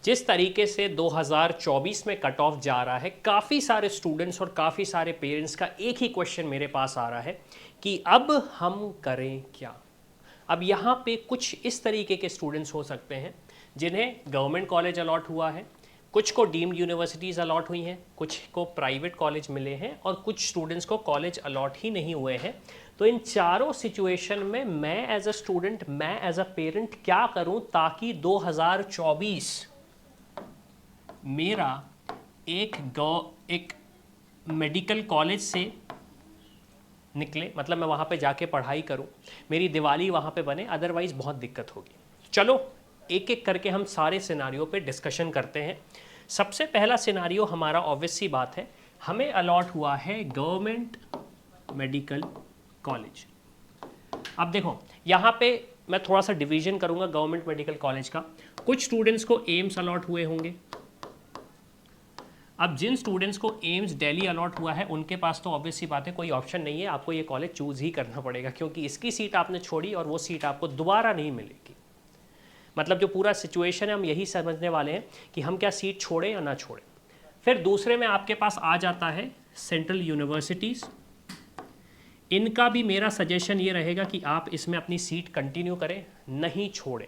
जिस तरीके से 2024 में कट ऑफ जा रहा है, काफ़ी सारे स्टूडेंट्स और काफ़ी सारे पेरेंट्स का एक ही क्वेश्चन मेरे पास आ रहा है कि अब हम करें क्या। अब यहाँ पे कुछ इस तरीके के स्टूडेंट्स हो सकते हैं जिन्हें गवर्नमेंट कॉलेज अलॉट हुआ है, कुछ को डीम्ड यूनिवर्सिटीज़ अलॉट हुई हैं, कुछ को प्राइवेट कॉलेज मिले हैं और कुछ स्टूडेंट्स को कॉलेज अलॉट ही नहीं हुए हैं। तो इन चारों सिचुएशन में मैं एज अ स्टूडेंट, मैं एज अ पेरेंट क्या करूं ताकि 2024 मेरा एक मेडिकल कॉलेज से निकले, मतलब मैं वहाँ पे जाके पढ़ाई करूँ, मेरी दिवाली वहाँ पे बने, अदरवाइज़ बहुत दिक्कत होगी। चलो एक एक करके हम सारे सिनारियो पे डिस्कशन करते हैं। सबसे पहला सिनारियो हमारा ऑब्वियस सी बात है, हमें अलॉट हुआ है गवर्नमेंट मेडिकल कॉलेज। अब देखो यहाँ पे मैं थोड़ा सा डिवीजन करूँगा गवर्नमेंट मेडिकल कॉलेज का। कुछ स्टूडेंट्स को एम्स अलॉट हुए होंगे। अब जिन स्टूडेंट्स को एम्स दिल्ली अलॉट हुआ है उनके पास तो ऑब्वियस सी बात है कोई ऑप्शन नहीं है, आपको ये कॉलेज चूज़ ही करना पड़ेगा, क्योंकि इसकी सीट आपने छोड़ी और वो सीट आपको दोबारा नहीं मिलेगी। मतलब जो पूरा सिचुएशन है हम यही समझने वाले हैं कि हम क्या सीट छोड़ें या ना छोड़ें। फिर दूसरे में आपके पास आ जाता है सेंट्रल यूनिवर्सिटीज़। इनका भी मेरा सजेशन ये रहेगा कि आप इसमें अपनी सीट कंटिन्यू करें, नहीं छोड़ें।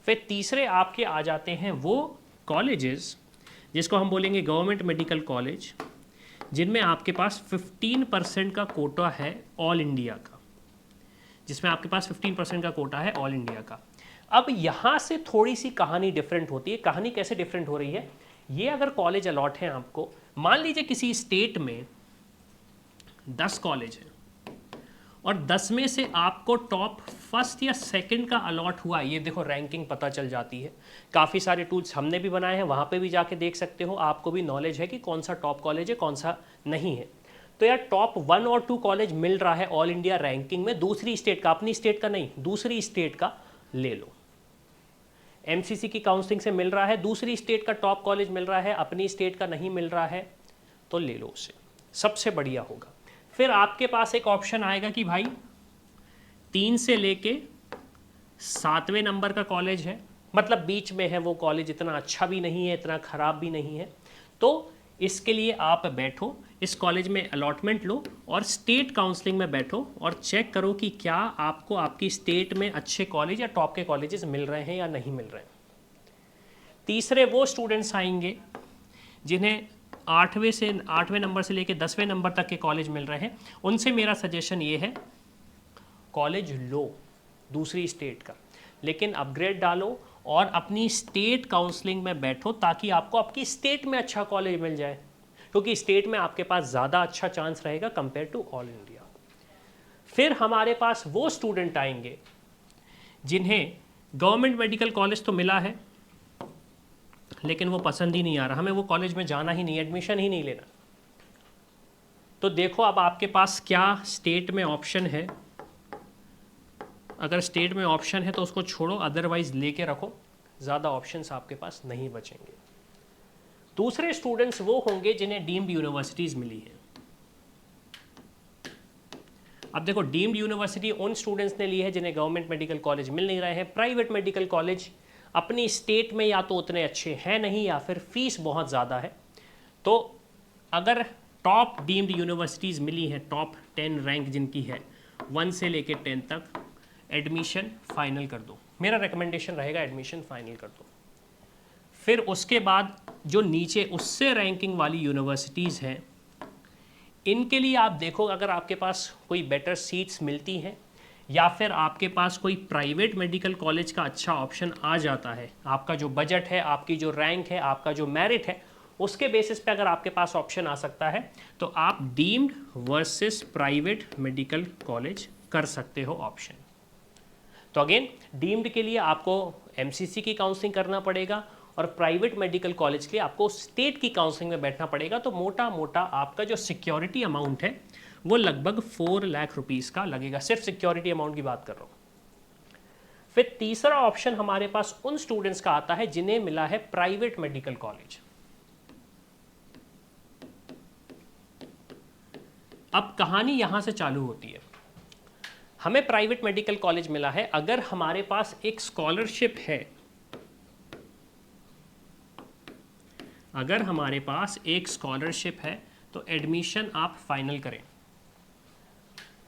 फिर तीसरे आपके आ जाते हैं वो कॉलेजेस जिसको हम बोलेंगे गवर्नमेंट मेडिकल कॉलेज, जिनमें आपके पास 15% का कोटा है ऑल इंडिया का, जिसमें आपके पास 15% का कोटा है ऑल इंडिया का। अब यहाँ से थोड़ी सी कहानी डिफरेंट होती है। कहानी कैसे डिफरेंट हो रही है, ये अगर कॉलेज अलॉट है आपको, मान लीजिए किसी स्टेट में 10 कॉलेज हैं और 10 में से आपको टॉप फर्स्ट या सेकंड का अलॉट हुआ, ये देखो रैंकिंग पता चल जाती है। काफ़ी सारे टूल्स हमने भी बनाए हैं, वहाँ पे भी जाके देख सकते हो, आपको भी नॉलेज है कि कौन सा टॉप कॉलेज है कौन सा नहीं है। तो यार टॉप 1 और 2 कॉलेज मिल रहा है ऑल इंडिया रैंकिंग में, दूसरी स्टेट का, अपनी स्टेट का नहीं, दूसरी स्टेट का ले लो। एमसीसी की काउंसलिंग से मिल रहा है, दूसरी स्टेट का टॉप कॉलेज मिल रहा है, अपनी स्टेट का नहीं मिल रहा है, तो ले लो उसे, सबसे बढ़िया होगा। फिर आपके पास एक ऑप्शन आएगा कि भाई 3 से लेके 7वें नंबर का कॉलेज है, मतलब बीच में है वो कॉलेज, इतना अच्छा भी नहीं है इतना ख़राब भी नहीं है, तो इसके लिए आप बैठो, इस कॉलेज में अलॉटमेंट लो और स्टेट काउंसलिंग में बैठो और चेक करो कि क्या आपको आपकी स्टेट में अच्छे कॉलेज या टॉप के कॉलेजेस मिल रहे हैं या नहीं मिल रहे हैं। तीसरे वो स्टूडेंट्स आएंगे जिन्हें 8वें नंबर से लेके 10वें नंबर तक के कॉलेज मिल रहे हैं, उनसे मेरा सजेशन ये है कॉलेज लो दूसरी स्टेट का, लेकिन अपग्रेड डालो और अपनी स्टेट काउंसलिंग में बैठो ताकि आपको आपकी स्टेट में अच्छा कॉलेज मिल जाए, क्योंकि स्टेट में आपके पास ज़्यादा अच्छा चांस रहेगा कंपेयर टू ऑल इंडिया। फिर हमारे पास वो स्टूडेंट आएंगे जिन्हें गवर्नमेंट मेडिकल कॉलेज तो मिला है लेकिन वो पसंद ही नहीं आ रहा, हमें वो कॉलेज में जाना ही नहीं, एडमिशन ही नहीं लेना। तो देखो अब आपके पास क्या स्टेट में ऑप्शन है, अगर स्टेट में ऑप्शन है तो उसको छोड़ो, अदरवाइज लेके रखो, ज़्यादा ऑप्शंस आपके पास नहीं बचेंगे। दूसरे स्टूडेंट्स वो होंगे जिन्हें डीम्ड यूनिवर्सिटीज़ मिली है। अब देखो डीम्ड यूनिवर्सिटी उन स्टूडेंट्स ने ली है जिन्हें गवर्नमेंट मेडिकल कॉलेज मिल नहीं रहे हैं। प्राइवेट मेडिकल कॉलेज अपनी स्टेट में या तो उतने अच्छे हैं नहीं या फिर फीस बहुत ज़्यादा है। तो अगर टॉप डीम्ड यूनिवर्सिटीज़ मिली हैं, टॉप 10 रैंक जिनकी है 1 से लेके 10 तक, एडमिशन फाइनल कर दो। मेरा रिकमेंडेशन रहेगा एडमिशन फाइनल कर दो। फिर उसके बाद जो नीचे उससे रैंकिंग वाली यूनिवर्सिटीज़ हैं, इनके लिए आप देखो अगर आपके पास कोई बेटर सीट्स मिलती हैं या फिर आपके पास कोई प्राइवेट मेडिकल कॉलेज का अच्छा ऑप्शन आ जाता है, आपका जो बजट है, आपकी जो रैंक है, आपका जो मेरिट है, उसके बेसिस पे अगर आपके पास ऑप्शन आ सकता है तो आप deemed versus private medical college कर सकते हो ऑप्शन। तो अगेन डीम्ड के लिए आपको एमसीसी की काउंसलिंग करना पड़ेगा और प्राइवेट मेडिकल कॉलेज के लिए आपको स्टेट की काउंसलिंग में बैठना पड़ेगा। तो मोटा मोटा आपका जो सिक्योरिटी अमाउंट है वो लगभग 4 लाख रुपीस का लगेगा, सिर्फ सिक्योरिटी अमाउंट की बात कर रहा हूँ। फिर तीसरा ऑप्शन हमारे पास उन स्टूडेंट्स का आता है जिन्हें मिला है प्राइवेट मेडिकल कॉलेज। अब कहानी यहां से चालू होती है। हमें प्राइवेट मेडिकल कॉलेज मिला है, अगर हमारे पास एक स्कॉलरशिप है अगर हमारे पास एक स्कॉलरशिप है तो एडमिशन आप फाइनल करें,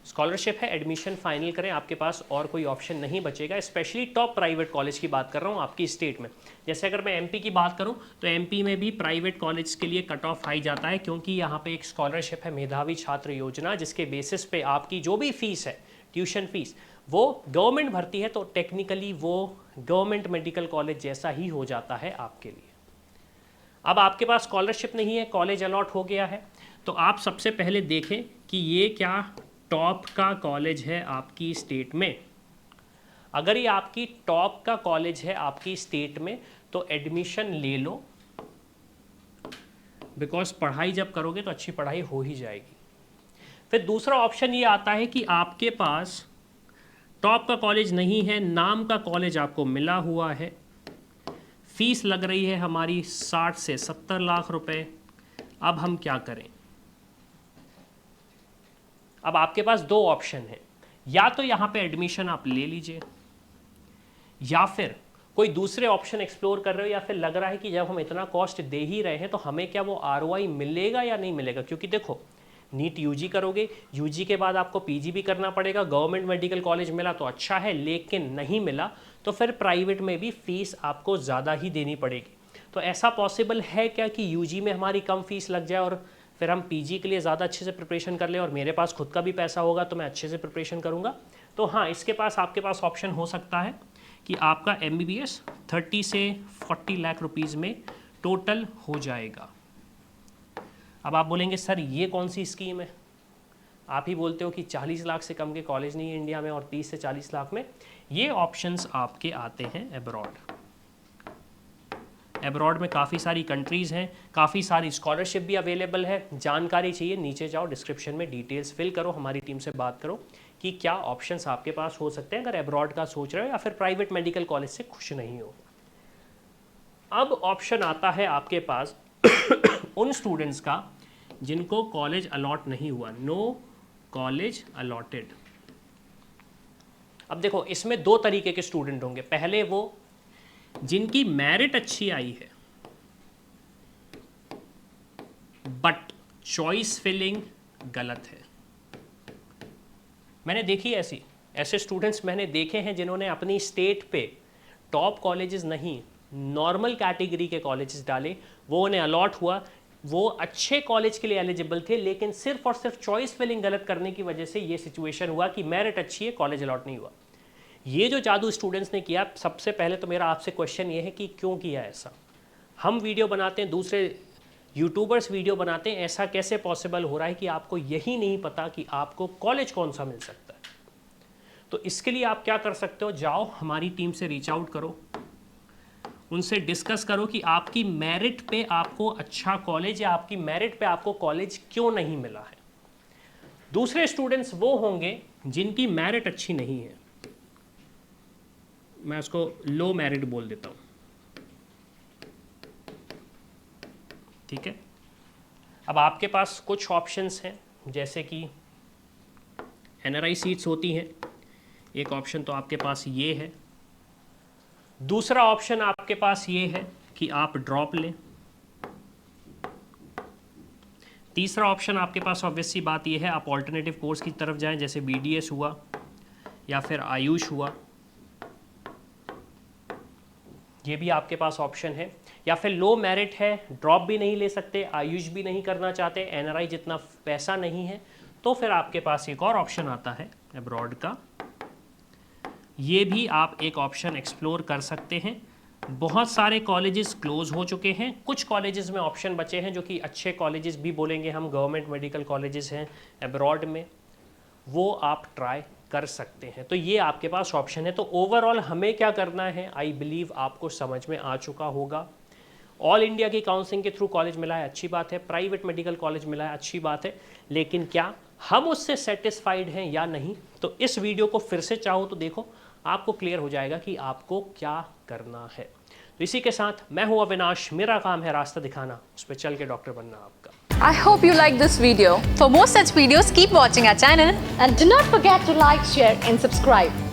स्कॉलरशिप है एडमिशन फाइनल करें, आपके पास और कोई ऑप्शन नहीं बचेगा। स्पेशली टॉप प्राइवेट कॉलेज की बात कर रहा हूँ आपकी स्टेट में। जैसे अगर मैं एमपी की बात करूँ तो एमपी में भी प्राइवेट कॉलेज के लिए कट ऑफ हाई जाता है, क्योंकि यहाँ पे एक स्कॉलरशिप है मेधावी छात्र योजना, जिसके बेसिस पे आपकी जो भी फीस है ट्यूशन फीस वो गवर्नमेंट भरती है, तो टेक्निकली वो गवर्नमेंट मेडिकल कॉलेज जैसा ही हो जाता है आपके लिए। अब आपके पास स्कॉलरशिप नहीं है, कॉलेज अलॉट हो गया है, तो आप सबसे पहले देखें कि ये क्या टॉप का कॉलेज है आपकी स्टेट में। अगर ये आपकी टॉप का कॉलेज है आपकी स्टेट में तो एडमिशन ले लो, बिकॉज पढ़ाई जब करोगे तो अच्छी पढ़ाई हो ही जाएगी। फिर दूसरा ऑप्शन ये आता है कि आपके पास टॉप का कॉलेज नहीं है, नाम का कॉलेज आपको मिला हुआ है, फीस लग रही है हमारी 60 से 70 लाख रुपए। अब हम क्या करें? अब आपके पास दो ऑप्शन है, या तो यहाँ पे एडमिशन आप ले लीजिए, या फिर कोई दूसरे ऑप्शन एक्सप्लोर कर रहे हो, या फिर लग रहा है कि जब हम इतना कॉस्ट दे ही रहे हैं तो हमें क्या वो आरओआई मिलेगा या नहीं मिलेगा। क्योंकि देखो नीट यूजी करोगे, यूजी के बाद आपको पीजी भी करना पड़ेगा। गवर्नमेंट मेडिकल कॉलेज मिला तो अच्छा है, लेकिन नहीं मिला तो फिर प्राइवेट में भी फीस आपको ज़्यादा ही देनी पड़ेगी। तो ऐसा पॉसिबल है क्या कि यूजी में हमारी कम फीस लग जाए और फिर हम पीजी के लिए ज़्यादा अच्छे से प्रिपरेशन कर लें, और मेरे पास खुद का भी पैसा होगा तो मैं अच्छे से प्रिपरेशन करूँगा। तो हाँ, इसके पास आपके पास ऑप्शन हो सकता है कि आपका MBBS 30 से 40 लाख रुपीज़ में टोटल हो जाएगा। अब आप बोलेंगे सर ये कौन सी स्कीम है? आप ही बोलते हो कि 40 लाख से कम के कॉलेज नहीं है इंडिया में और 30 से 40 लाख में। ये ऑप्शंस आपके आते हैं अब्रॉड। अब्रॉड में काफ़ी सारी कंट्रीज़ हैं, काफ़ी सारी स्कॉलरशिप भी अवेलेबल है। जानकारी चाहिए नीचे जाओ, डिस्क्रिप्शन में डिटेल्स फिल करो, हमारी टीम से बात करो कि क्या ऑप्शंस आपके पास हो सकते हैं अगर अब्रॉड का सोच रहे हो या फिर प्राइवेट मेडिकल कॉलेज से खुश नहीं हो। अब ऑप्शन आता है आपके पास उन स्टूडेंट्स का जिनको कॉलेज अलॉट नहीं हुआ, नो कॉलेज अलॉटेड। अब देखो इसमें दो तरीके के स्टूडेंट होंगे। पहले वो जिनकी मेरिट अच्छी आई है बट चॉइस फिलिंग गलत है। मैंने देखी ऐसे स्टूडेंट्स मैंने देखे हैं जिन्होंने अपनी स्टेट पे टॉप कॉलेजेस नहीं, नॉर्मल कैटेगरी के कॉलेजेस डाले, वो उन्हें अलॉट हुआ, वो अच्छे कॉलेज के लिए एलिजिबल थे, लेकिन सिर्फ और सिर्फ चॉइस फिलिंग गलत करने की वजह से ये सिचुएशन हुआ कि मेरिट अच्छी है, कॉलेज अलॉट नहीं हुआ। ये जो जादू स्टूडेंट्स ने किया, सबसे पहले तो मेरा आपसे क्वेश्चन ये है कि क्यों किया ऐसा? हम वीडियो बनाते हैं, दूसरे यूट्यूबर्स वीडियो बनाते हैं, ऐसा कैसे पॉसिबल हो रहा है कि आपको यही नहीं पता कि आपको कॉलेज कौन सा मिल सकता है? तो इसके लिए आप क्या कर सकते हो, जाओ हमारी टीम से रीच आउट करो, उनसे डिस्कस करो कि आपकी मेरिट पे आपको अच्छा कॉलेज या आपकी मेरिट पे आपको कॉलेज क्यों नहीं मिला है। दूसरे स्टूडेंट्स वो होंगे जिनकी मेरिट अच्छी नहीं है, मैं उसको लो मेरिट बोल देता हूँ, ठीक है। अब आपके पास कुछ ऑप्शंस हैं, जैसे कि NRI सीट्स होती हैं, एक ऑप्शन तो आपके पास ये है। दूसरा ऑप्शन आपके पास ये है कि आप ड्रॉप लें। तीसरा ऑप्शन आपके पास ऑब्वियस सी बात ये है आप ऑल्टरनेटिव कोर्स की तरफ जाएं, जैसे BDS हुआ या फिर आयुष हुआ, ये भी आपके पास ऑप्शन है। या फिर लो मेरिट है, ड्रॉप भी नहीं ले सकते, आयुष भी नहीं करना चाहते, NRI जितना पैसा नहीं है, तो फिर आपके पास एक और ऑप्शन आता है अब्रॉड का। ये भी आप एक ऑप्शन एक्सप्लोर कर सकते हैं। बहुत सारे कॉलेजेस क्लोज हो चुके हैं, कुछ कॉलेजेस में ऑप्शन बचे हैं जो कि अच्छे कॉलेजेस भी बोलेंगे हम, गवर्नमेंट मेडिकल कॉलेजेस हैं अब्रॉड में, वो आप ट्राई कर सकते हैं। तो ये आपके पास ऑप्शन है। तो ओवरऑल हमें क्या करना है, आई बिलीव आपको समझ में आ चुका होगा। ऑल इंडिया की काउंसलिंग के थ्रू कॉलेज मिला है, अच्छी बात है। प्राइवेट मेडिकल कॉलेज मिला है, अच्छी बात है। लेकिन क्या हम उससे सेटिस्फाइड हैं या नहीं? तो इस वीडियो को फिर से चाहो तो देखो, आपको क्लियर हो जाएगा कि आपको क्या करना है। तो इसी के साथ मैं हूं अविनाश, मेरा काम है रास्ता दिखाना, उस पर चल के डॉक्टर बनना आपका। I hope you like this video. For more such videos, keep watching our channel and do not forget to like, share and subscribe.